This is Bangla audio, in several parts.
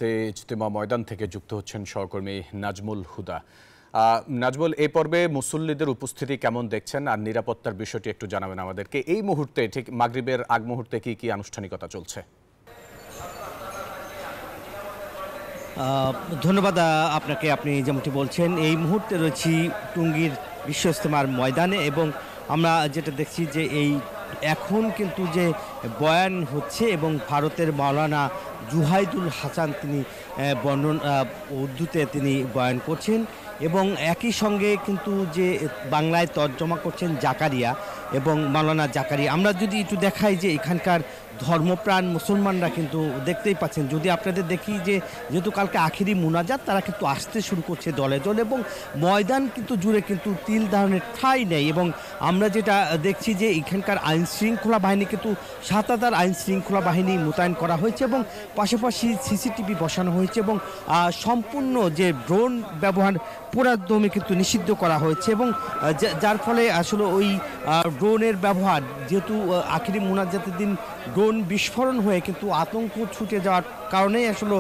ইজতেমা ময়দান থেকে যুক্ত হচ্ছেন সহকর্মী নাজমুল হুদা। নাজমুল, এই পর্বে মুসল্লিদের উপস্থিতি কেমন দেখছেন আর নিরাপত্তার বিষয়টি একটু জানাবেন আমাদেরকে। এই মুহূর্তে ঠিক মাগরিবের আগ মুহূর্তে কি কি আনুষ্ঠানিকতা চলছে? ধন্যবাদ আপনাকে। আপনি যেমনটি বলছেন, এই মুহূর্তে রয়েছি টুঙ্গীর বিশ্ব ইজতেমার ময়দানে এবং আমরা যেটা দেখছি যে এখন কিন্তু যে বয়ান হচ্ছে এবং ভারতের মাওলানা জুহাইদুল হাসান তিনি উর্দুতে তিনি বয়ান করছেন এবং একই সঙ্গে কিন্তু যে বাংলায় তর্জমা করছেন জাকারিয়া এবং মাওলানা জাকারিয়া। আমরা যদি একটু দেখাই যে এখানকার ধর্মপ্রাণ মুসলমানরা কিন্তু দেখতেই পাচ্ছেন, যদি আপনাদের দেখি যে যেহেতু কালকে আখিরি মুনাজাত, তারা কিন্তু আসতে শুরু করছে দলে দলে এবং ময়দান কিন্তু জুড়ে কিন্তু তিল ধারণের ঠাঁই নেই। এবং আমরা যেটা দেখছি যে এখানকার আইন শৃঙ্খলা বাহিনী কিন্তু ৭,০০০ আইন শৃঙ্খলা বাহিনী মোতায়েন করা হয়েছে এবং পাশাপাশি সিসিটিভি বসানো হয়েছে এবং সম্পূর্ণ যে ড্রোন ব্যবহার পুরাদমে কিন্তু নিষিদ্ধ করা হয়েছে এবং যার ফলে আসলে ওই ড্রোনের ব্যবহার, যেহেতু আখিরি মুনাজাতের দিন ড্রোন বিস্ফোরণ হয়ে কিন্তু আতঙ্ক ছুটে যাওয়ার কারণেই আসলে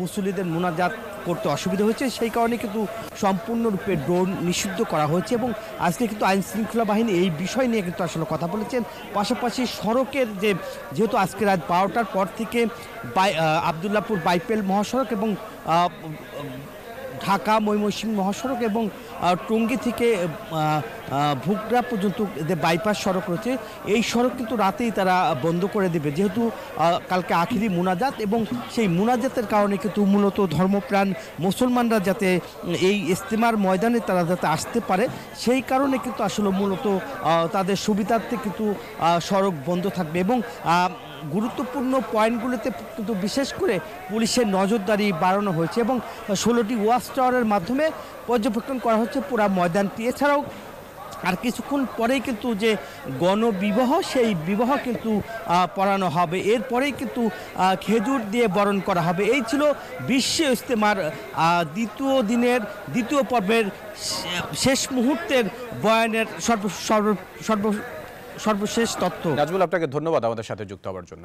মুসল্লিদের মুনাজাত করতে অসুবিধা হয়েছে, সেই কারণে কিন্তু সম্পূর্ণরূপে ড্রোন নিষিদ্ধ করা হয়েছে। এবং আজকে কিন্তু আইন শৃঙ্খলা বাহিনী এই বিষয় নিয়ে কিন্তু আসলে কথা বলেছেন। পাশাপাশি সড়কের যেহেতু আজকে রাত ১২টার পর থেকে আবদুল্লাপুর বাইপেল মহাসড়ক এবং ঢাকা ময়মনসিংহ মহাসড়ক এবং টঙ্গী থেকে ভুগড়া পর্যন্ত যে বাইপাস সড়ক রয়েছে, এই সড়ক কিন্তু রাতেই তারা বন্ধ করে দেবে, যেহেতু কালকে আখিরি মুনাজাত এবং সেই মুনাজাতের কারণে কিন্তু মূলত ধর্মপ্রাণ মুসলমানরা যাতে এই ইজতেমার ময়দানে তারা যাতে আসতে পারে, সেই কারণে কিন্তু আসলে মূলত তাদের সুবিধার্থে কিন্তু সড়ক বন্ধ থাকবে এবং গুরুত্বপূর্ণ পয়েন্টগুলোতে কিন্তু বিশেষ করে পুলিশের নজরদারি বাড়ানো হয়েছে এবং 16টি ওয়াচ টাওয়ারের মাধ্যমে পর্যবেক্ষণ করা হচ্ছে পুরা ময়দানটি। এছাড়াও আর কিছুক্ষণ পরেই কিন্তু যে গণবিবাহ, সেই বিবাহ কিন্তু পড়ানো হবে, এরপরেই কিন্তু খেজুর দিয়ে বরণ করা হবে। এই ছিল বিশ্ব ইজতেমার দ্বিতীয় দিনের দ্বিতীয় পর্বের শেষ মুহূর্তের বয়ানের সর্বশেষ তথ্য। নাজমুল, আপনাকে ধন্যবাদ আমাদের সাথে যুক্ত হওয়ার জন্য।